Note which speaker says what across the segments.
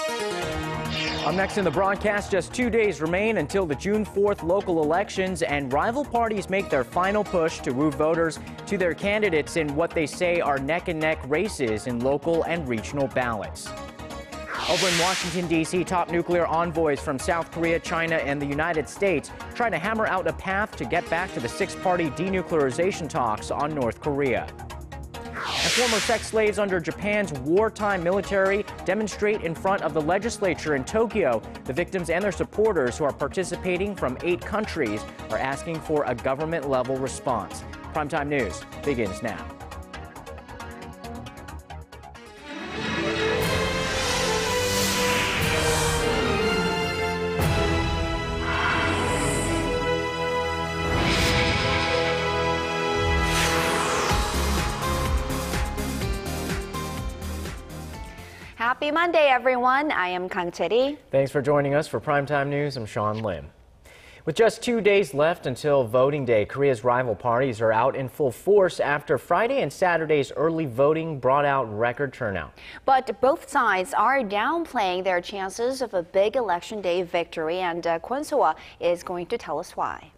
Speaker 1: Up next in the broadcast, just 2 days remain until the June 4th local elections, and rival parties make their final push to woo voters to their candidates in what they say are neck-and-neck races in local and regional ballots. Over in Washington, D.C., top nuclear envoys from South Korea, China, and the United States try to hammer out a path to get back to the six-party denuclearization talks on North Korea. And former sex slaves under Japan's wartime military demonstrate in front of the legislature in Tokyo. The victims and their supporters, who are participating from 8 countries, are asking for a government-level response. Primetime News begins now.
Speaker 2: Happy Monday, everyone. I am Kang Cheri.
Speaker 1: Thanks for joining us for Primetime News. I'm Sean Lim. With just 2 days left until voting day, Korea's rival parties are out in full force after Friday and Saturday's early voting brought out record turnout.
Speaker 2: But both sides are downplaying their chances of a big election day victory, and Kwon So-ah is going to tell us why.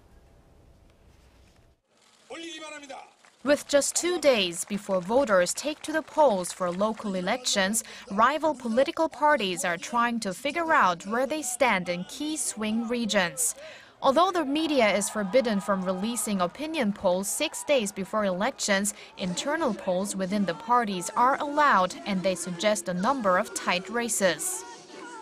Speaker 3: With just 2 days before voters take to the polls for local elections, rival political parties are trying to figure out where they stand in key swing regions. Although the media is forbidden from releasing opinion polls 6 days before elections, internal polls within the parties are allowed, and they suggest a number of tight races.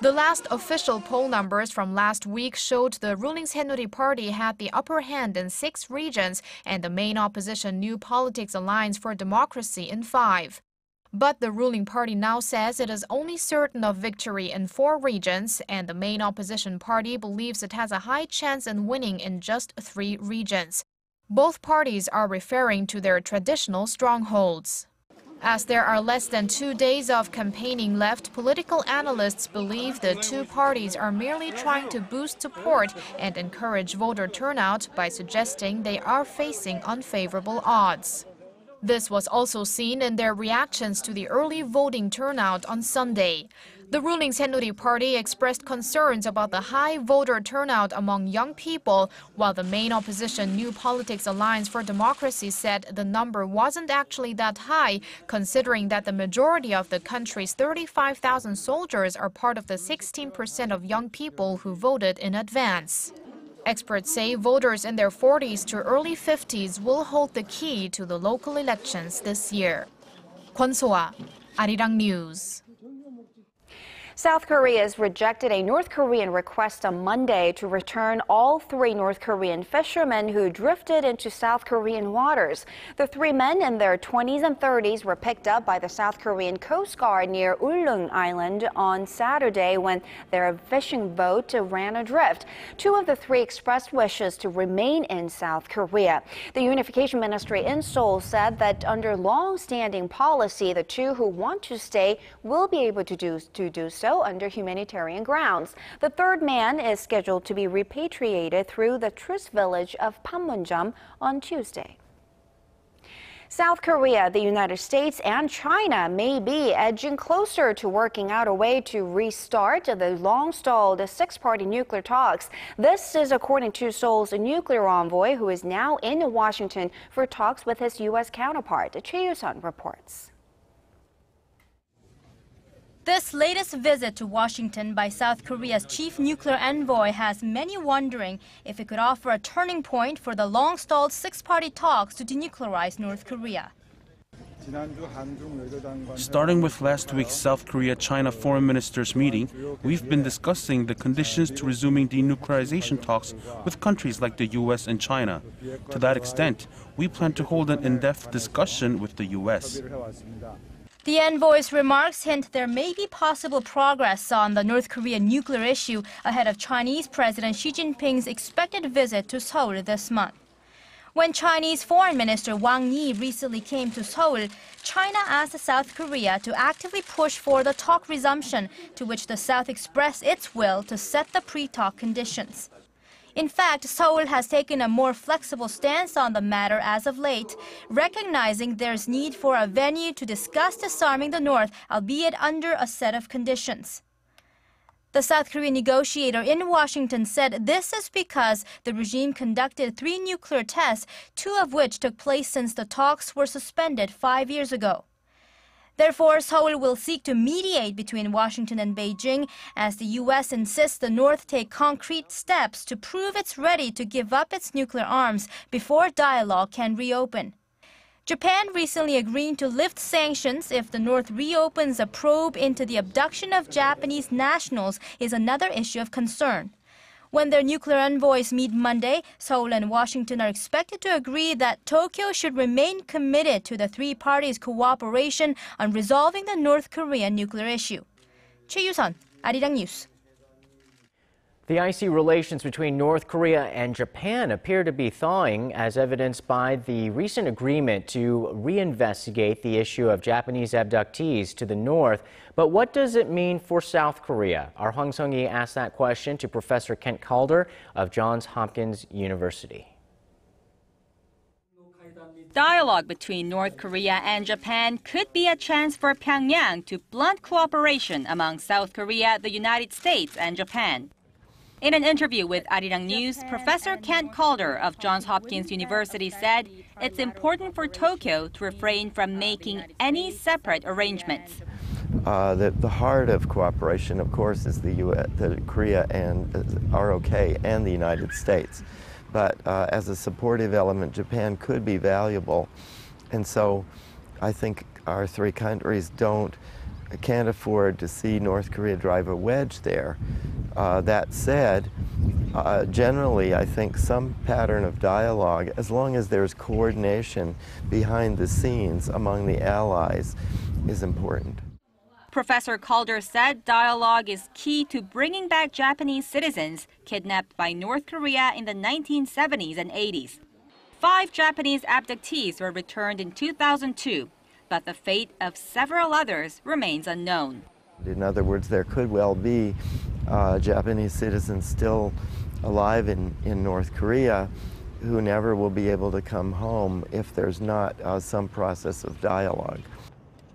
Speaker 3: The last official poll numbers from last week showed the ruling Saenuri Party had the upper hand in 6 regions and the main opposition New Politics Alliance for Democracy in 5. But the ruling party now says it is only certain of victory in 4 regions, and the main opposition party believes it has a high chance in winning in just 3 regions. Both parties are referring to their traditional strongholds. As there are less than 2 days of campaigning left, political analysts believe the two parties are merely trying to boost support and encourage voter turnout by suggesting they are facing unfavorable odds. This was also seen in their reactions to the early voting turnout on Sunday. The ruling Saenuri Party expressed concerns about the high voter turnout among young people, while the main opposition New Politics Alliance for Democracy said the number wasn't actually that high, considering that the majority of the country's 35,000 soldiers are part of the 16% of young people who voted in advance. Experts say voters in their 40s to early 50s will hold the key to the local elections this year. Kwon So-ah, Arirang News.
Speaker 2: South Korea has rejected a North Korean request on Monday to return all 3 North Korean fishermen who drifted into South Korean waters. The 3 men in their 20s and 30s were picked up by the South Korean Coast Guard near Ullung Island on Saturday when their fishing boat ran adrift. 2 of the 3 expressed wishes to remain in South Korea. The Unification Ministry in Seoul said that under long-standing policy, the 2 who want to stay will be able to do so under humanitarian grounds. The 3rd man is scheduled to be repatriated through the truce village of Panmunjom on Tuesday. South Korea, the United States, and China may be edging closer to working out a way to restart the long-stalled 6-party nuclear talks. This is according to Seoul's nuclear envoy, who is now in Washington for talks with his U.S. counterpart. Choi Yoo-sun reports.
Speaker 4: This latest visit to Washington by South Korea's chief nuclear envoy has many wondering if it could offer a turning point for the long-stalled 6-party talks to denuclearize North Korea.
Speaker 5: Starting with last week's South Korea-China foreign ministers meeting, we've been discussing the conditions to resuming denuclearization talks with countries like the U.S. and China. To that extent, we plan to hold an in-depth discussion with the U.S.
Speaker 4: The envoy's remarks hint there may be possible progress on the North Korean nuclear issue ahead of Chinese President Xi Jinping's expected visit to Seoul this month. When Chinese Foreign Minister Wang Yi recently came to Seoul, China asked South Korea to actively push for the talk resumption, to which the South expressed its will to set the pre-talk conditions. In fact, Seoul has taken a more flexible stance on the matter as of late, recognizing there's need for a venue to discuss disarming the North, albeit under a set of conditions. The South Korean negotiator in Washington said this is because the regime conducted 3 nuclear tests, 2 of which took place since the talks were suspended 5 years ago. Therefore, Seoul will seek to mediate between Washington and Beijing as the U.S. insists the North take concrete steps to prove it's ready to give up its nuclear arms before dialogue can reopen. Japan recently agreed to lift sanctions if the North reopens a probe into the abduction of Japanese nationals is another issue of concern. When their nuclear envoys meet Monday, Seoul and Washington are expected to agree that Tokyo should remain committed to the 3 parties' cooperation on resolving the North Korean nuclear issue. Choi Yu-sun, Arirang News.
Speaker 1: The icy relations between North Korea and Japan appear to be thawing, as evidenced by the recent agreement to reinvestigate the issue of Japanese abductees to the north. But what does it mean for South Korea? Our Hwang Sung-hee asked that question to Professor Kent Calder of Johns Hopkins University.
Speaker 6: Dialogue between North Korea and Japan could be a chance for Pyongyang to blunt cooperation among South Korea, the United States, and Japan. In an interview with Arirang News, Professor Kent Calder of Johns Hopkins University said it's important for Tokyo to refrain from making any separate arrangements.
Speaker 7: The heart of cooperation, of course, is the Korea and ROK and the United States. But as a supportive element, Japan could be valuable. And so I think our 3 countries can't afford to see North Korea drive a wedge there. That said, generally, I think some pattern of dialogue, as long as there's coordination behind the scenes among the allies, is important.
Speaker 6: Professor Calder said dialogue is key to bringing back Japanese citizens kidnapped by North Korea in the 1970s and 80s. 5 Japanese abductees were returned in 2002, but the fate of several others remains unknown.
Speaker 7: In other words, there could well be Japanese citizens still alive in North Korea who never will be able to come home if there's not some process of dialogue.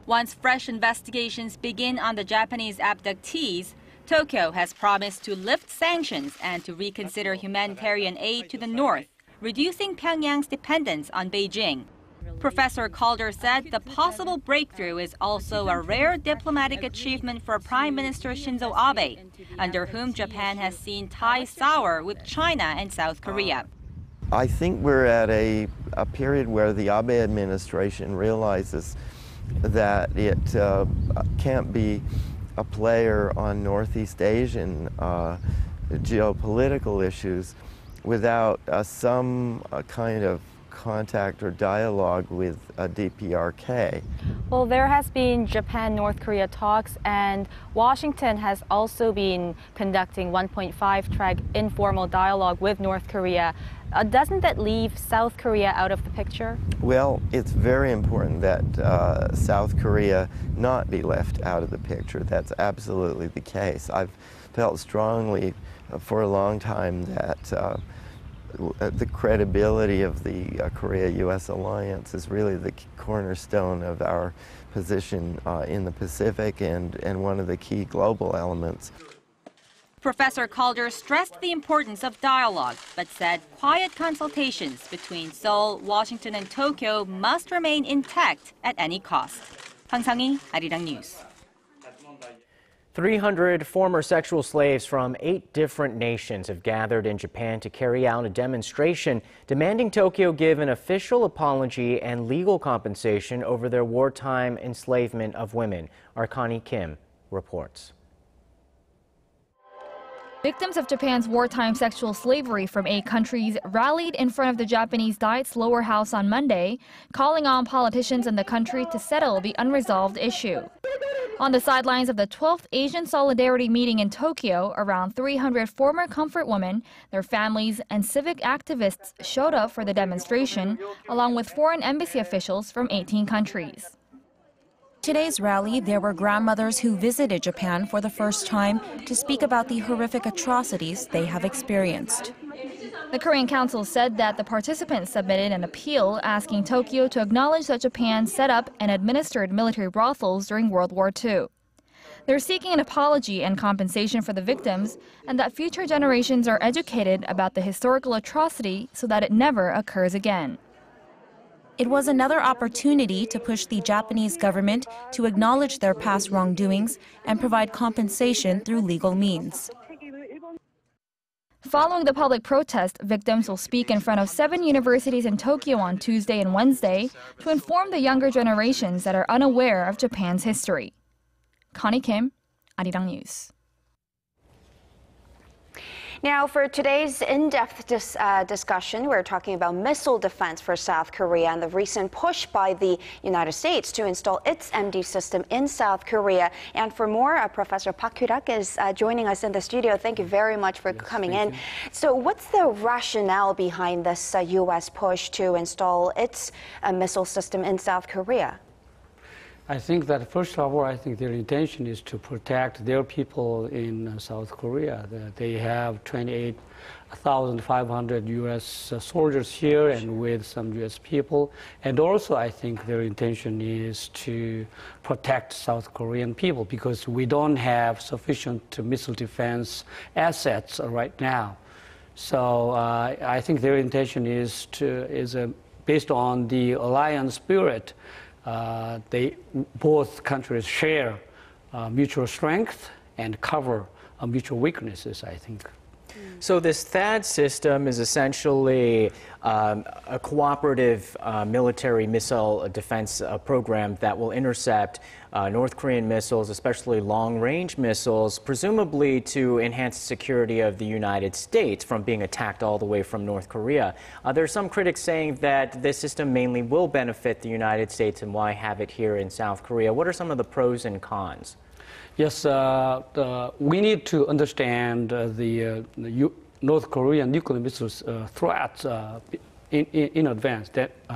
Speaker 6: Once fresh investigations begin on the Japanese abductees, Tokyo has promised to lift sanctions and to reconsider humanitarian aid to the north, reducing Pyongyang's dependence on Beijing. Professor Calder said the possible breakthrough is also a rare diplomatic achievement for Prime Minister Shinzo Abe, under whom Japan has seen ties sour with China and South Korea.
Speaker 7: I think we're at a period where the Abe administration realizes that it can't be a player on Northeast Asian geopolitical issues without some kind of contact or dialogue with DPRK.
Speaker 8: Well, there has been Japan-North Korea talks, and Washington has also been conducting 1.5-track informal dialogue with North Korea. Doesn't that leave South Korea out of the picture?
Speaker 7: Well, it's very important that South Korea not be left out of the picture. That's absolutely the case. I've felt strongly for a long time that the credibility of the Korea-U.S. alliance is really the cornerstone of our position in the Pacific and one of the key global elements.
Speaker 6: Professor Calder stressed the importance of dialogue, but said quiet consultations between Seoul, Washington, and Tokyo must remain intact at any cost. Hwang Sung-hee, Arirang News.
Speaker 1: 300 former sexual slaves from 8 different nations have gathered in Japan to carry out a demonstration demanding Tokyo give an official apology and legal compensation over their wartime enslavement of women. Our Connie Kim reports.
Speaker 9: Victims of Japan's wartime sexual slavery from 8 countries rallied in front of the Japanese Diet's lower house on Monday, calling on politicians in the country to settle the unresolved issue. On the sidelines of the 12th Asian Solidarity meeting in Tokyo, around 300 former comfort women, their families, and civic activists showed up for the demonstration, along with foreign embassy officials from 18 countries.
Speaker 10: Today's rally, there were grandmothers who visited Japan for the first time to speak about the horrific atrocities they have experienced.
Speaker 9: The Korean Council said that the participants submitted an appeal asking Tokyo to acknowledge that Japan set up and administered military brothels during World War II. They're seeking an apology and compensation for the victims, and that future generations are educated about the historical atrocity so that it never occurs again.
Speaker 10: It was another opportunity to push the Japanese government to acknowledge their past wrongdoings and provide compensation through legal means.
Speaker 9: Following the public protest, victims will speak in front of 7 universities in Tokyo on Tuesday and Wednesday to inform the younger generations that are unaware of Japan's history. Connie Kim, Arirang News.
Speaker 2: Now, for today's in-depth discussion, we're talking about missile defense for South Korea and the recent push by the United States to install its MD system in South Korea. And for more, Professor Park Hyuk is joining us in the studio. Thank you very much for coming in. So what's the rationale behind this U.S. push to install its missile system in South Korea?
Speaker 11: I think that, first of all, I think their intention is to protect their people in South Korea. They have 28,500 U.S. soldiers here and with some U.S. people. And also, I think their intention is to protect South Korean people because we don't have sufficient missile defense assets right now. So I think their intention is based on the alliance spirit. Both countries share mutual strength and cover mutual weaknesses, I think.
Speaker 1: So this THAAD system is essentially a cooperative military missile defense program that will intercept North Korean missiles, especially long-range missiles, presumably to enhance the security of the United States from being attacked all the way from North Korea. There are some critics saying that this system mainly will benefit the United States, and why have it here in South Korea? What are some of the pros and cons?
Speaker 11: Yes, we need to understand the North Korean nuclear missiles threats in advance,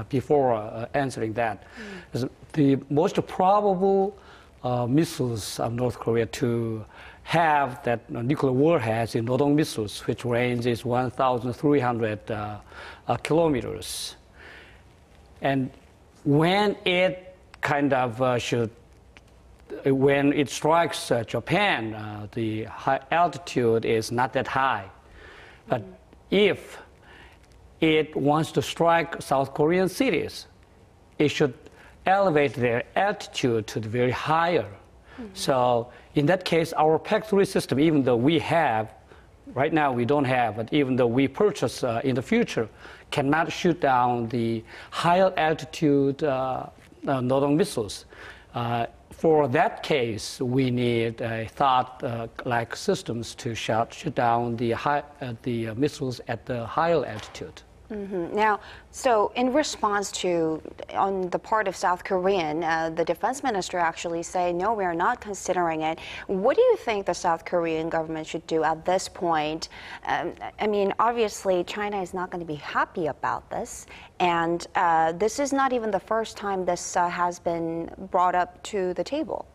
Speaker 11: before answering that. The most probable missiles of North Korea to have that nuclear warheads in Rodong missiles, which range is 1,300 kilometers. And when it when it strikes Japan, the high altitude is not that high. But if it wants to strike South Korean cities, it should elevate their altitude to the very higher. So in that case, our PAC-3 system, even though we have, right now we don't have, but even though we purchase in the future, cannot shoot down the higher altitude Rodong missiles. For that case, we need THAAD-like systems to shoot down the missiles at the higher altitude.
Speaker 2: Now, so in response to, on the part of South Korean, the defense minister actually say, no, we are not considering it. What do you think the South Korean government should do at this point? I mean, obviously, China is not going to be happy about this. And this is not even the first time this has been brought up to the table.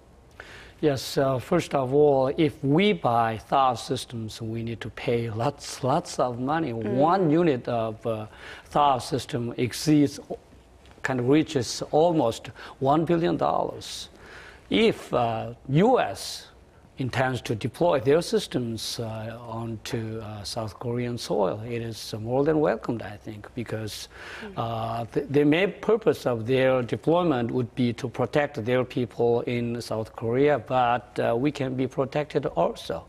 Speaker 11: Yes, first of all, if we buy THAAD systems, we need to pay lots of money. 1 unit of THAAD system reaches almost $1 billion. If U.S. intends to deploy their systems onto South Korean soil, it is more than welcomed, I think, because the main purpose of their deployment would be to protect their people in South Korea, but we can be protected also.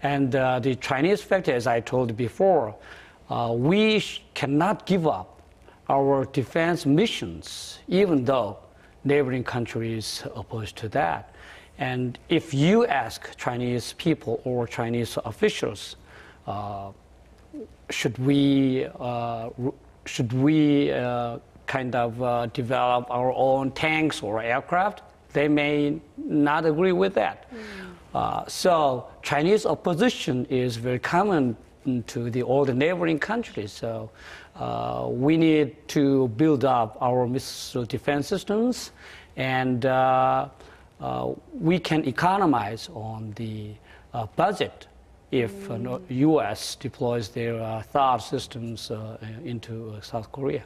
Speaker 11: And the Chinese factor, as I told before, we cannot give up our defense missions, even though neighboring countries are opposed to that. And if you ask Chinese people or Chinese officials, should we develop our own tanks or aircraft, they may not agree with that. So Chinese opposition is very common to all the neighboring countries. So we need to build up our missile defense systems, and we can economize on the budget if U.S. deploys their THAAD systems into South Korea.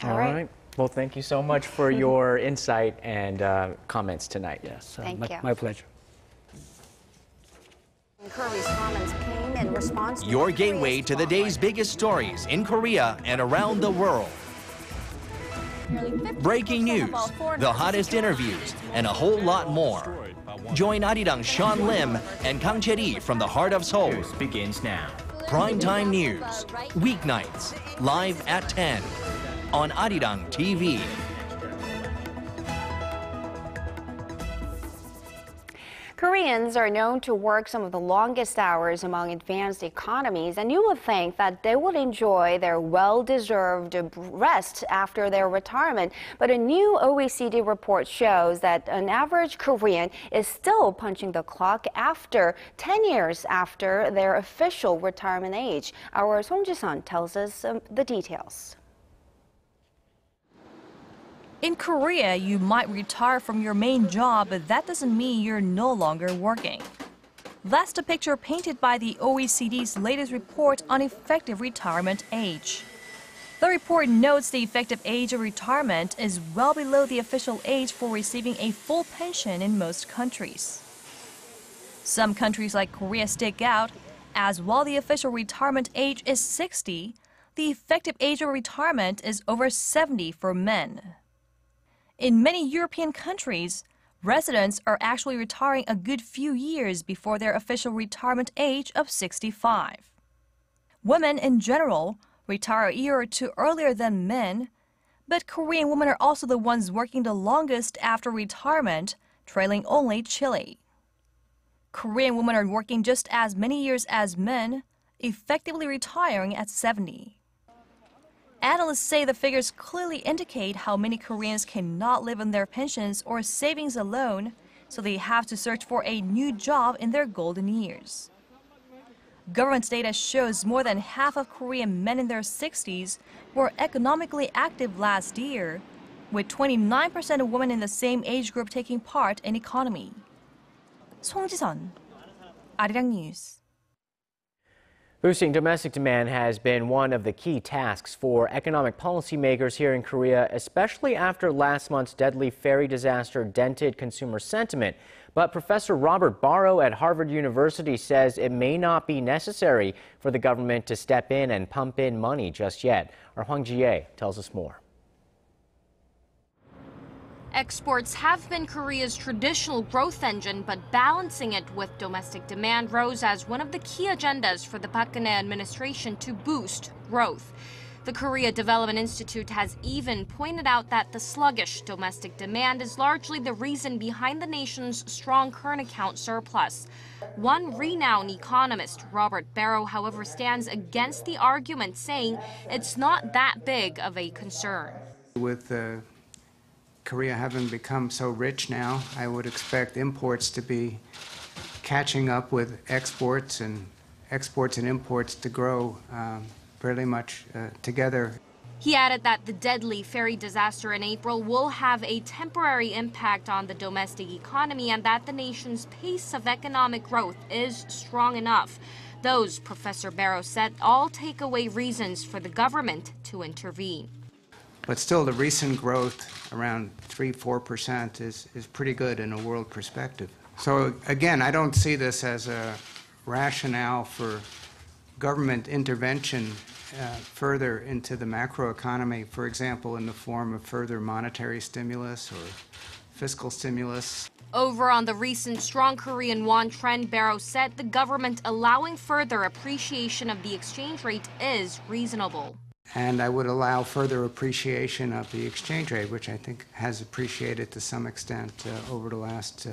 Speaker 1: All right. Well, thank you so much for your insight and comments tonight.
Speaker 11: Yes,
Speaker 2: Thank you.
Speaker 11: My pleasure.
Speaker 2: Curry's comments came in response to
Speaker 12: Your gateway to the day's biggest stories in Korea and around the world. Breaking news, the hottest interviews, and a whole lot more. Join Arirang Sean Lim and Kang Chae-ri from the heart of Seoul.
Speaker 1: Begins now.
Speaker 12: Primetime news, weeknights, live at 10 on Arirang TV.
Speaker 2: Koreans are known to work some of the longest hours among advanced economies, and you would think that they would enjoy their well-deserved rest after their retirement. But a new OECD report shows that an average Korean is still punching the clock after 10 years after their official retirement age. Our Song Ji-sun tells us the details.
Speaker 10: In Korea, you might retire from your main job, but that doesn't mean you're no longer working. That's the picture painted by the OECD's latest report on effective retirement age. The report notes the effective age of retirement is well below the official age for receiving a full pension in most countries. Some countries like Korea stick out, as while the official retirement age is 60, the effective age of retirement is over 70 for men. In many European countries, residents are actually retiring a good few years before their official retirement age of 65. Women in general retire a year or two earlier than men, but Korean women are also the ones working the longest after retirement, trailing only Chile. Korean women are working just as many years as men, effectively retiring at 70. Analysts say the figures clearly indicate how many Koreans cannot live on their pensions or savings alone, so they have to search for a new job in their golden years. Government data shows more than half of Korean men in their 60s were economically active last year, with 29% of women in the same age group taking part in economy. Song Ji-sun, Arirang News.
Speaker 1: Boosting domestic demand has been one of the key tasks for economic policymakers here in Korea, especially after last month's deadly ferry disaster dented consumer sentiment. But Professor Robert Barro at Harvard University says it may not be necessary for the government to step in and pump in money just yet. Our Hwang Ji-ae tells us more.
Speaker 3: Exports have been Korea's traditional growth engine, but balancing it with domestic demand rose as one of the key agendas for the Park Geun-hye administration to boost growth. The Korea Development Institute has even pointed out that the sluggish domestic demand is largely the reason behind the nation's strong current account surplus. One renowned economist, Robert Barro, however, stands against the argument, saying it's not that big of a concern.
Speaker 13: With Korea having become so rich now, I would expect imports to be catching up with exports and imports to grow fairly much together.
Speaker 3: He added that the deadly ferry disaster in April will have a temporary impact on the domestic economy and that the nation's pace of economic growth is strong enough. Those, Professor Barro said, all take away reasons for the government to intervene.
Speaker 13: But still, the recent growth, around 3–4%, is pretty good in a world perspective. So again, I don't see this as a rationale for government intervention further into the macroeconomy, for example, in the form of further monetary stimulus or fiscal stimulus.
Speaker 3: Over on the recent strong Korean won trend, Barro said the government allowing further appreciation of the exchange rate is reasonable.
Speaker 13: And I would allow further appreciation of the exchange rate, which I think has appreciated to some extent over the last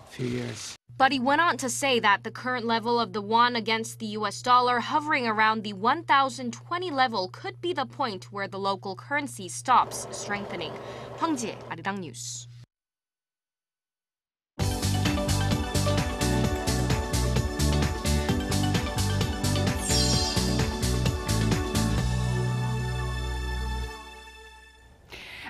Speaker 13: few years.
Speaker 3: But he went on to say that the current level of the won against the US dollar hovering around the 1,020 level could be the point where the local currency stops strengthening. Hwang Ji-ae, Arirang News.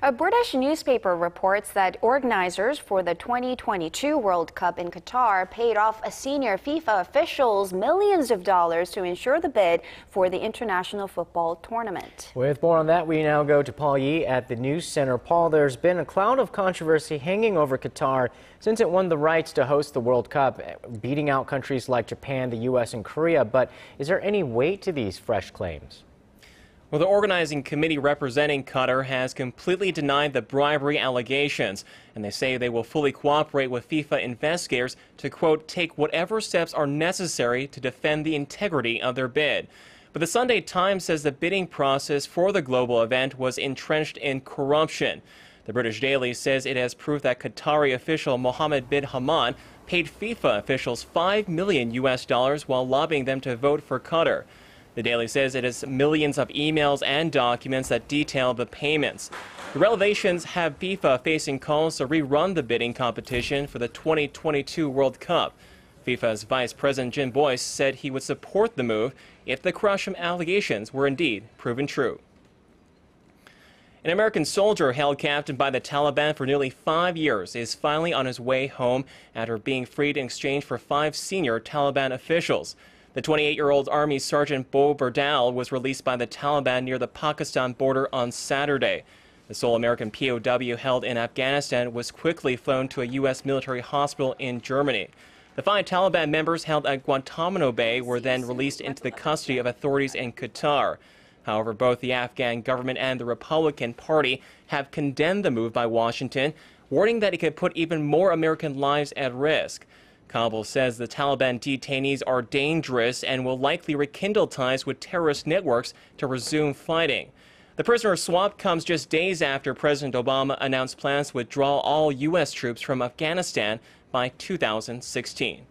Speaker 2: A British newspaper reports that organizers for the 2022 World Cup in Qatar paid off senior FIFA officials millions of dollars to ensure the bid for the international football tournament.
Speaker 1: With more on that, we now go to Paul Yee at the News Center. Paul, there's been a cloud of controversy hanging over Qatar since it won the rights to host the World Cup, beating out countries like Japan, the U.S. and Korea. But is there any weight to these fresh claims?
Speaker 14: Well, the organizing committee representing Qatar has completely denied the bribery allegations, and they say they will fully cooperate with FIFA investigators to, quote, take whatever steps are necessary to defend the integrity of their bid. But the Sunday Times says the bidding process for the global event was entrenched in corruption. The British Daily says it has proof that Qatari official Mohammed bin Hamad paid FIFA officials $5 million while lobbying them to vote for Qatar. The Daily says it has millions of emails and documents that detail the payments. The revelations have FIFA facing calls to rerun the bidding competition for the 2022 World Cup. FIFA's Vice President Jim Boyce said he would support the move if the corruption allegations were indeed proven true. An American soldier held captive by the Taliban for nearly 5 years is finally on his way home after being freed in exchange for 5 senior Taliban officials. The 28-year-old Army Sergeant Bo Berdal was released by the Taliban near the Pakistan border on Saturday. The sole American POW held in Afghanistan was quickly flown to a U.S. military hospital in Germany. The 5 Taliban members held at Guantanamo Bay were then released into the custody of authorities in Qatar. However, both the Afghan government and the Republican Party have condemned the move by Washington, warning that it could put even more American lives at risk. Kabul says the Taliban detainees are dangerous and will likely rekindle ties with terrorist networks to resume fighting. The prisoner swap comes just days after President Obama announced plans to withdraw all U.S. troops from Afghanistan by 2016.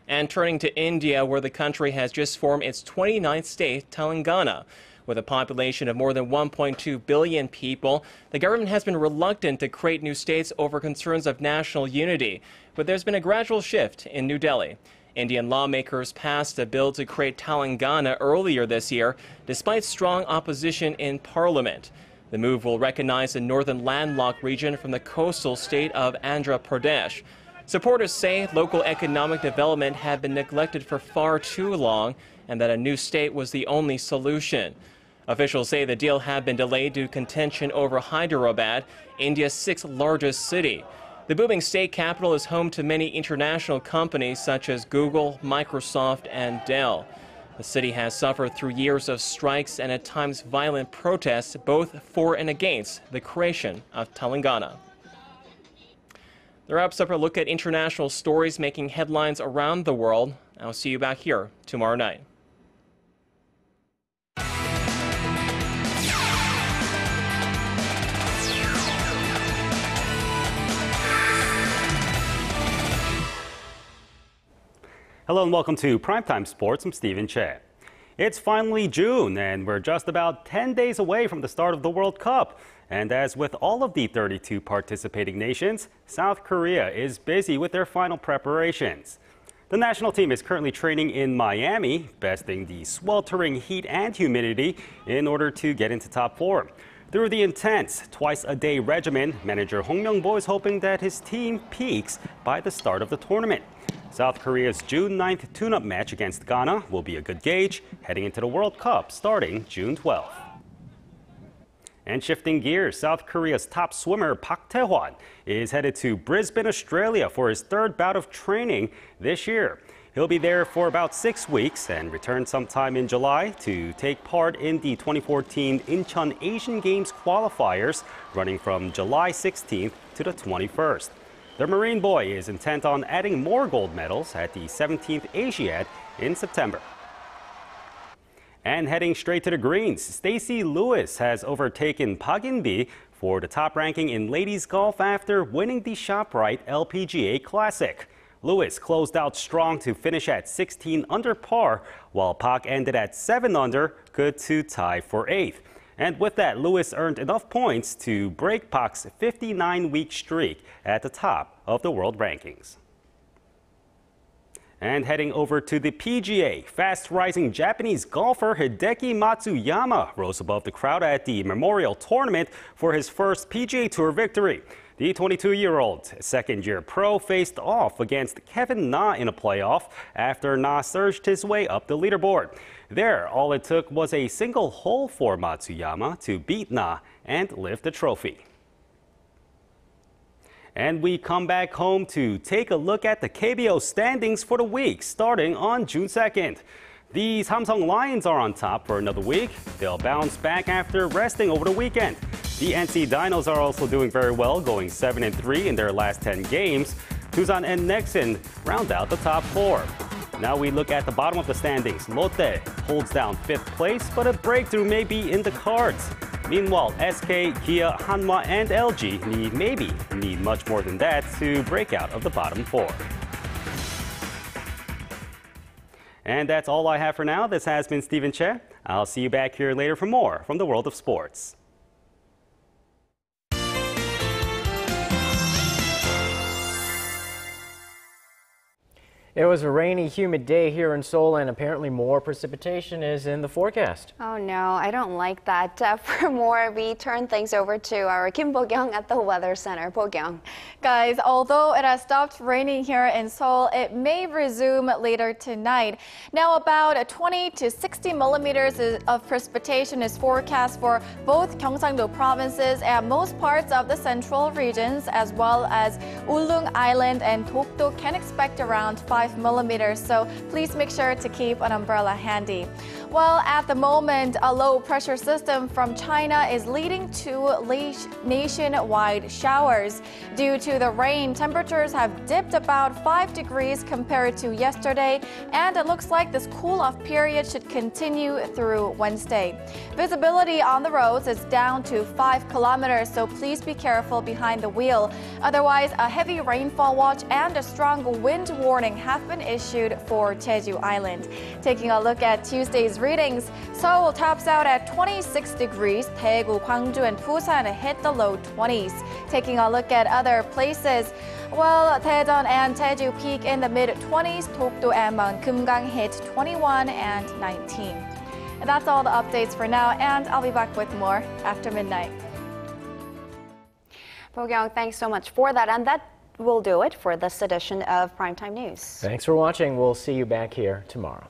Speaker 14: And turning to India, where the country has just formed its 29th state, Telangana. With a population of more than 1.2 billion people, the government has been reluctant to create new states over concerns of national unity. But there's been a gradual shift in New Delhi. Indian lawmakers passed a bill to create Telangana earlier this year, despite strong opposition in parliament. The move will recognize the northern landlocked region from the coastal state of Andhra Pradesh. Supporters say local economic development had been neglected for far too long and that a new state was the only solution. Officials say the deal had been delayed due to contention over Hyderabad, India's 6th largest city. The booming state capital is home to many international companies such as Google, Microsoft, and Dell. The city has suffered through years of strikes and at times violent protests, both for and against the creation of Telangana. That wraps up our look at international stories making headlines around the world. I'll see you back here tomorrow night.
Speaker 15: Hello and welcome to Primetime Sports. I'm Stephen Che. It's finally June and we're just about 10 days away from the start of the World Cup. And as with all of the 32 participating nations, South Korea is busy with their final preparations. The national team is currently training in Miami, besting the sweltering heat and humidity in order to get into top form. Through the intense twice-a-day regimen, manager Hong Myung-bo is hoping that his team peaks by the start of the tournament. South Korea's June 9th tune-up match against Ghana will be a good gauge heading into the World Cup starting June 12th. And shifting gears, South Korea's top swimmer Park Tae-hwan is headed to Brisbane, Australia for his 3rd bout of training this year. He'll be there for about 6 weeks and return sometime in July to take part in the 2014 Incheon Asian Games qualifiers running from July 16th to the 21st. The Marine boy is intent on adding more gold medals at the 17th Asiad in September. And heading straight to the greens, Stacey Lewis has overtaken Park In-bi for the top ranking in ladies golf after winning the ShopRite LPGA Classic. Lewis closed out strong to finish at 16 under par, while Park ended at 7 under, good to tie for 8th. And with that, Lewis earned enough points to break Park's 59-week streak at the top of the world rankings. And heading over to the PGA, fast-rising Japanese golfer Hideki Matsuyama rose above the crowd at the Memorial Tournament for his first PGA Tour victory. The 22-year-old second-year pro faced off against Kevin Na in a playoff after Na surged his way up the leaderboard. There, all it took was a single hole for Matsuyama to beat Na and lift the trophy. And we come back home to take a look at the KBO standings for the week, starting on June 2nd. The Samsung Lions are on top for another week. They'll bounce back after resting over the weekend. The NC Dinos are also doing very well, going 7-3 in their last 10 games. Tucson and Nexon round out the top 4. Now we look at the bottom of the standings. Lotte holds down 5th place, but a breakthrough may be in the cards. Meanwhile, SK, Kia, Hanwha, and LG need much more than that to break out of the bottom 4. And that's all I have for now. This has been Stephen Che. I'll see you back here later for more from the world of sports.
Speaker 1: It was a rainy, humid day here in Seoul, and apparently more precipitation is in the forecast.
Speaker 2: Oh no, I don't like that. For more, we turn things over to our Kim Bo-kyung at the Weather Center. Bo-kyung.
Speaker 16: Guys, although it has stopped raining here in Seoul, it may resume later tonight. Now, about 20 to 60 millimeters of precipitation is forecast for both Gyeongsang-do provinces and most parts of the central regions, as well as Ulleung Island and Dokdo can expect around 5 millimeters, so please make sure to keep an umbrella handy. Well, at the moment, a low pressure system from China is leading to nationwide showers. Due to the rain, temperatures have dipped about 5 degrees compared to yesterday, and it looks like this cool-off period should continue through Wednesday. Visibility on the roads is down to 5 kilometers, so please be careful behind the wheel. Otherwise, a heavy rainfall watch and a strong wind warning have been issued for Jeju Island. Taking a look at Tuesday's readings, Seoul tops out at 26 degrees. Daegu, Gwangju, and Busan hit the low 20s. Taking a look at other places, well, Daejeon and Jeju peak in the mid-20s. Dokdo and Mount Kumgang hit 21 and 19. And that's all the updates for now, and I'll be back with more after midnight.
Speaker 2: Bo-kyung, thanks so much for that, and that will do it for this edition of Primetime News.
Speaker 1: Thanks for watching. We'll see you back here tomorrow.